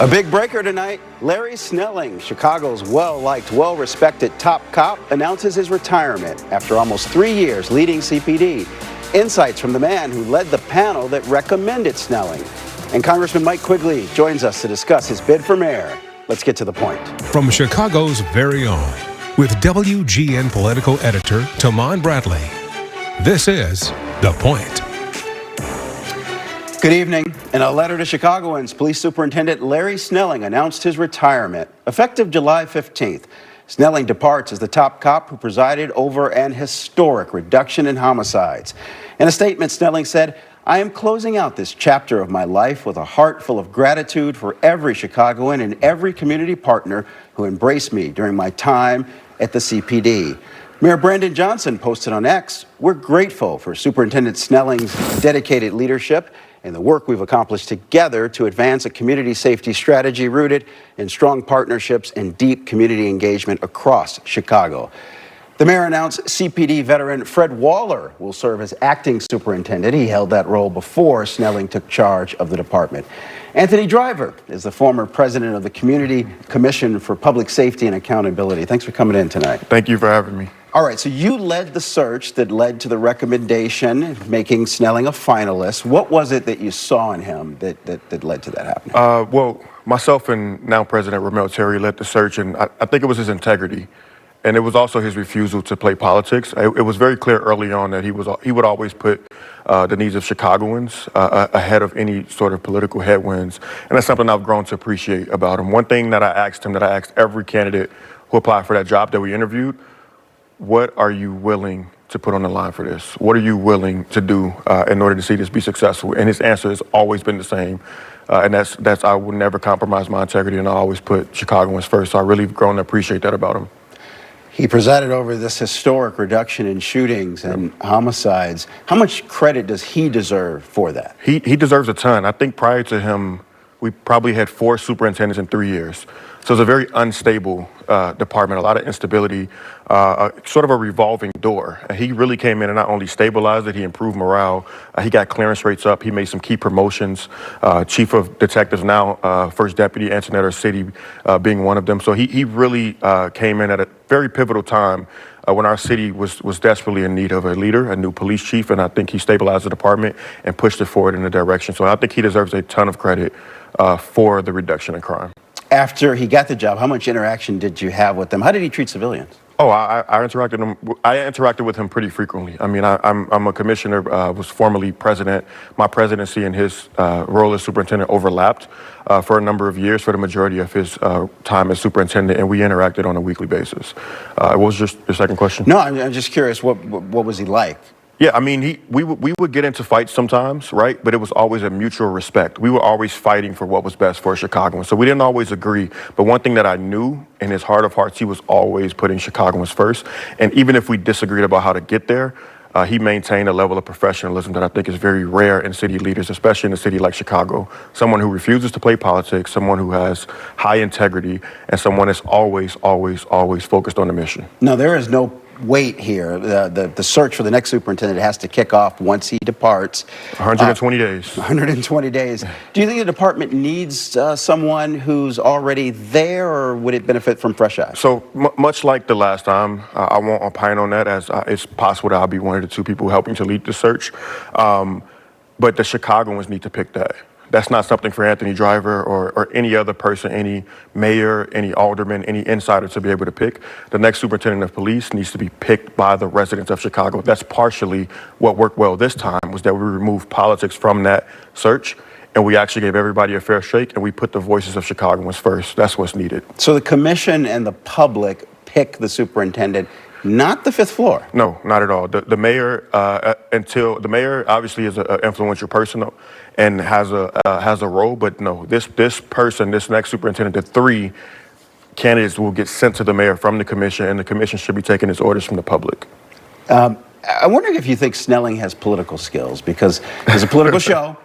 A big breaker tonight. Larry Snelling, Chicago's well-liked, well-respected top cop, announces his retirement after almost 3 years leading CPD. Insights from the man who led the panel that recommended Snelling. And Congressman Mike Quigley joins us to discuss his bid for mayor. Let's get to the point. From Chicago's very own, with WGN political editor Tahman Bradley, this is The Point. Good evening. In a letter to Chicagoans, Police Superintendent Larry Snelling announced his retirement. Effective July 15th, Snelling departs as the top cop who presided over an historic reduction in homicides. In a statement, Snelling said, "I am closing out this chapter of my life with a heart full of gratitude for every Chicagoan and every community partner who embraced me during my time at the CPD." Mayor Brandon Johnson posted on X, "We're grateful for Superintendent Snelling's dedicated leadership and the work we've accomplished together to advance a community safety strategy rooted in strong partnerships and deep community engagement across Chicago." The mayor announced CPD veteran Fred Waller will serve as acting superintendent. He held that role before Snelling took charge of the department. Anthony Driver is the former president of the Community Commission for Public Safety and Accountability. Thanks for coming in tonight. Thank you for having me. All right, so you led the search that led to the recommendation, making Snelling a finalist. What was it that you saw in him that led to that happening? Well, myself and now President Ramel Terry led the search, and I think it was his integrity. And it was also his refusal to play politics. It was very clear early on that he would always put the needs of Chicagoans ahead of any sort of political headwinds. And that's something I've grown to appreciate about him. One thing that I asked him, that I asked every candidate who applied for that job that we interviewed, what are you willing to put on the line for this? What are you willing to do in order to see this be successful? And his answer has always been the same. And that's I will never compromise my integrity, and I always put Chicagoans first. So I really have grown to appreciate that about him. He presided over this historic reduction in shootings and homicides. How much credit does he deserve for that? He deserves a ton. I think prior to him, we probably had 4 superintendents in 3 years. So it's a very unstable department, a lot of instability, sort of a revolving door. And he really came in and not only stabilized it, he improved morale. He got clearance rates up. He made some key promotions. Chief of Detectives now, First Deputy Antoinette City being one of them. So he really came in at a very pivotal time when our city was desperately in need of a leader, a new police chief, and I think he stabilized the department and pushed it forward in the direction. So I think he deserves a ton of credit for the reduction in crime. After he got the job, how much interaction did you have with them? How did he treat civilians? Oh, I interacted with him pretty frequently. I mean, I'm a commissioner, was formerly president. My presidency and his role as superintendent overlapped for a number of years, for the majority of his time as superintendent, and we interacted on a weekly basis. What was your second question? No, I'm just curious, what was he like? Yeah, I mean, we would get into fights sometimes, right? But it was always a mutual respect. We were always fighting for what was best for Chicagoans. So we didn't always agree. But one thing that I knew in his heart of hearts, he was always putting Chicagoans first. And even if we disagreed about how to get there, he maintained a level of professionalism that I think is very rare in city leaders, especially in a city like Chicago. Someone who refuses to play politics, someone who has high integrity, and someone that's always, always, always focused on the mission. No, there is no wait here. The search for the next superintendent has to kick off once he departs. 120 days. 120 days. Do you think the department needs someone who's already there, or would it benefit from fresh eyes? So much like the last time, I won't opine on that, as it's possible that I'll be one of the 2 people helping to lead the search. But the Chicagoans need to pick that. That's not something for Anthony Driver or any other person, any mayor, any alderman, any insider to be able to pick. The next superintendent of police needs to be picked by the residents of Chicago. That's partially what worked well this time, was that we removed politics from that search, and we actually gave everybody a fair shake, and we put the voices of Chicagoans first. That's what's needed. So the commission and the public pick the superintendent, not the 5th floor? No, not at all. The mayor, the mayor obviously is an influential person and has a role, but no, this person, this next superintendent, the 3 candidates will get sent to the mayor from the commission, and the commission should be taking its orders from the public. I'm wondering if you think Snelling has political skills, because there's a political show.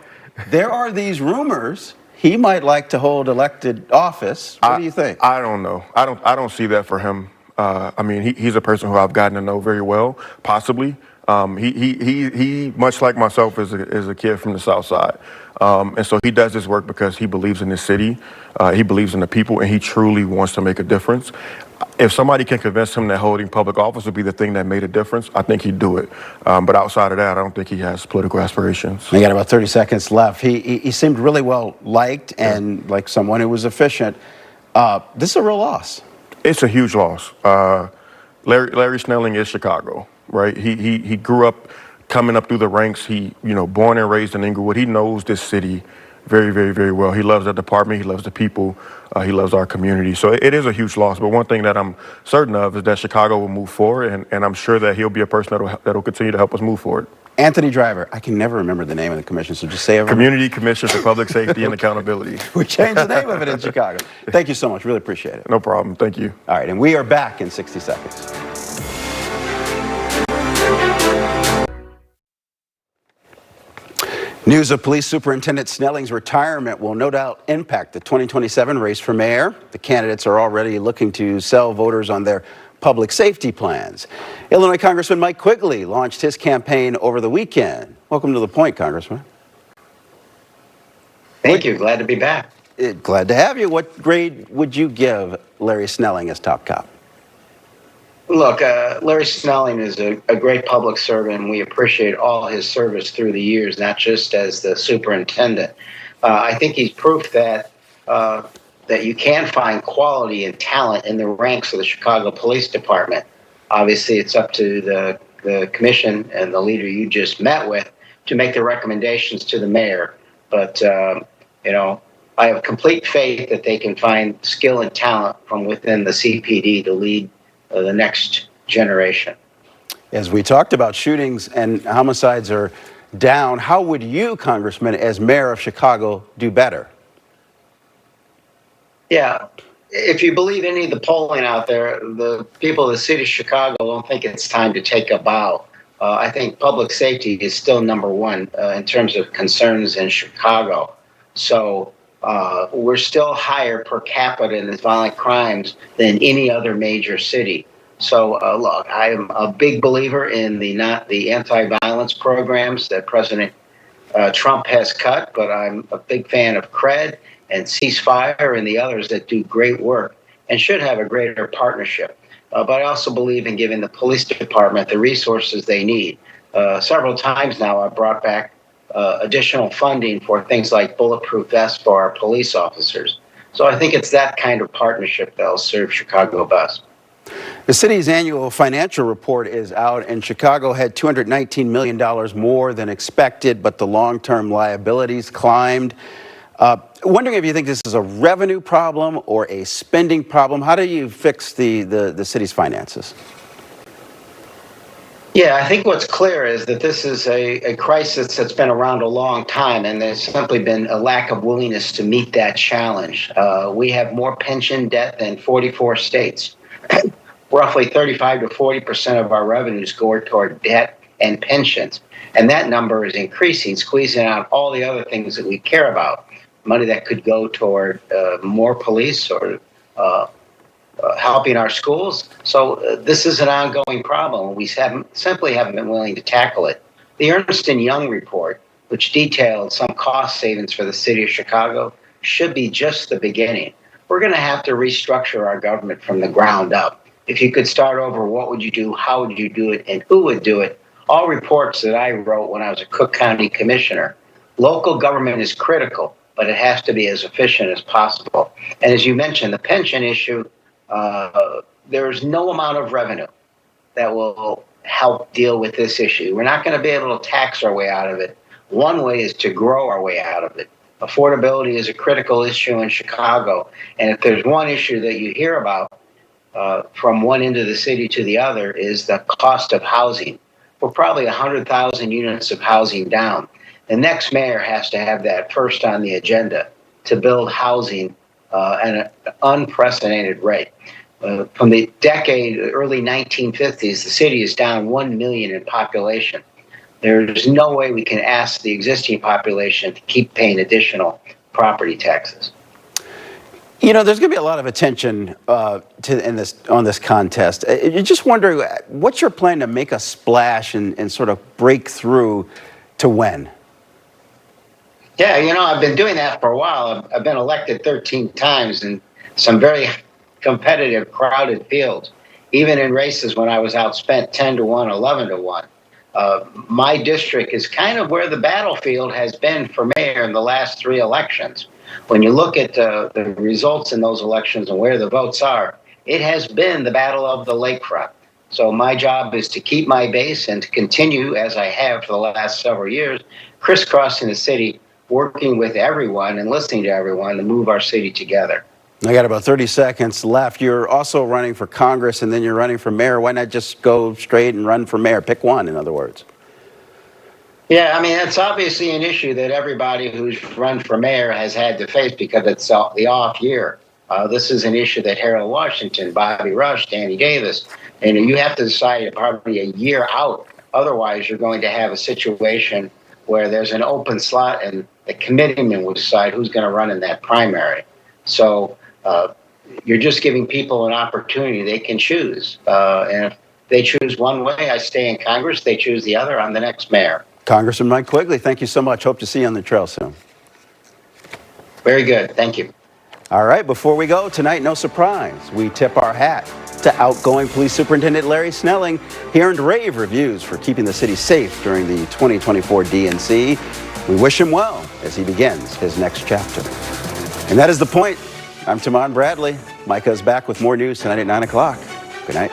There are these rumors he might like to hold elected office. What do you think? I don't know. I don't see that for him. I mean, he's a person who I've gotten to know very well, possibly. He much like myself is a kid from the South Side, and so he does this work because he believes in this city, he believes in the people, and he truly wants to make a difference. If somebody can convince him that holding public office would be the thing that made a difference, I think he'd do it. But outside of that, I don't think he has political aspirations. We got about 30 seconds left. He seemed really well liked and like someone who was efficient. This is a real loss. It's a huge loss. Larry Snelling is Chicago, right? He grew up coming up through the ranks. He, born and raised in Inglewood. He knows this city very, very, very well. He loves the department. He loves the people. He loves our community. So it is a huge loss. But one thing that I'm certain of is that Chicago will move forward, and I'm sure that he'll be a person that'll continue to help us move forward. Anthony Driver. I can never remember the name of the commission, so just say it. Community Commission for Public Safety and Accountability. We changed the name of it in Chicago. Thank you so much. Really appreciate it. No problem. Thank you. All right, and we are back in 60 seconds. News of Police Superintendent Snelling's retirement will no doubt impact the 2027 race for mayor. The candidates are already looking to sell voters on their public safety plans. Illinois Congressman Mike Quigley launched his campaign over the weekend. Welcome to The Point, Congressman. Thank you. Glad to be back. Glad to have you. What grade would you give Larry Snelling as top cop? Look, Larry Snelling is a great public servant, and we appreciate all his service through the years, not just as the superintendent. I think he's proof that that you can find quality and talent in the ranks of the Chicago Police Department. Obviously, it's up to the commission and the leader you just met with to make the recommendations to the mayor. But, I have complete faith that they can find skill and talent from within the CPD to lead the next generation. As we talked about, shootings and homicides are down. How would you, Congressman, as mayor of Chicago, do better? Yeah, if you believe any of the polling out there, the people of the city of Chicago don't think it's time to take a bow. I think public safety is still number one in terms of concerns in Chicago. So we're still higher per capita in these violent crimes than any other major city. So look, I am a big believer in the anti-violence programs that President Trump has cut, but I'm a big fan of CRED and Ceasefire and the others that do great work and should have a greater partnership. But I also believe in giving the police department the resources they need. Several times now I've brought back additional funding for things like bulletproof vests for our police officers. So I think it's that kind of partnership that will serve Chicago best. The city's annual financial report is out, and Chicago had $219 million more than expected, but the long-term liabilities climbed. Wondering if you think this is a revenue problem or a spending problem. How do you fix the city's finances? Yeah, I think what's clear is that this is a crisis that's been around a long time, and there's simply been a lack of willingness to meet that challenge. We have more pension debt than 44 states. Roughly 35 to 40% of our revenues go toward debt and pensions. And that number is increasing, squeezing out all the other things that we care about. Money that could go toward more police or helping our schools. So this is an ongoing problem. We simply haven't been willing to tackle it. The Ernst & Young report, which detailed some cost savings for the city of Chicago, should be just the beginning. We're going to have to restructure our government from the ground up. If you could start over, what would you do, how would you do it, and who would do it? All reports that I wrote when I was a Cook County commissioner. Local government is critical, but it has to be as efficient as possible. And as you mentioned, the pension issue, there's no amount of revenue that will help deal with this issue. We're not going to be able to tax our way out of it. One way is to grow our way out of it. Affordability is a critical issue in Chicago. And if there's one issue that you hear about from one end of the city to the other is the cost of housing. We're probably 100,000 units of housing down. The next mayor has to have that first on the agenda to build housing at an unprecedented rate. From the early 1950s, the city is down 1 million in population. There's no way we can ask the existing population to keep paying additional property taxes. You know, there's going to be a lot of attention on this contest. You're just wondering, what's your plan to make a splash and sort of break through to win? Yeah, I've been doing that for a while. I've been elected 13 times in some very competitive, crowded fields, even in races when I was outspent 10 to 1, 11 to 1. My district is kind of where the battlefield has been for mayor in the last 3 elections. When you look at the results in those elections and where the votes are, it has been the battle of the lakefront. So my job is to keep my base and to continue, as I have for the last several years, crisscrossing the city, working with everyone and listening to everyone to move our city together. I got about 30 seconds left. You're also running for Congress and then you're running for mayor. Why not just go straight and run for mayor? Pick one, in other words. Yeah, I mean, that's obviously an issue that everybody who's run for mayor has had to face because it's the off year. This is an issue that Harold Washington, Bobby Rush, Danny Davis, and you have to decide probably a year out. Otherwise, you're going to have a situation where there's an open slot and the committeeman will decide who's going to run in that primary. So you're just giving people an opportunity. They can choose. And if they choose one way, I stay in Congress. They choose the other, I'm the next mayor. Congressman Mike Quigley, thank you so much. Hope to see you on the trail soon. Very good. Thank you. All right, before we go, tonight, no surprise. We tip our hat to outgoing Police Superintendent Larry Snelling. He earned rave reviews for keeping the city safe during the 2024 DNC. We wish him well as he begins his next chapter. And that is The Point. I'm Tahman Bradley. Micah's back with more news tonight at 9 o'clock. Good night.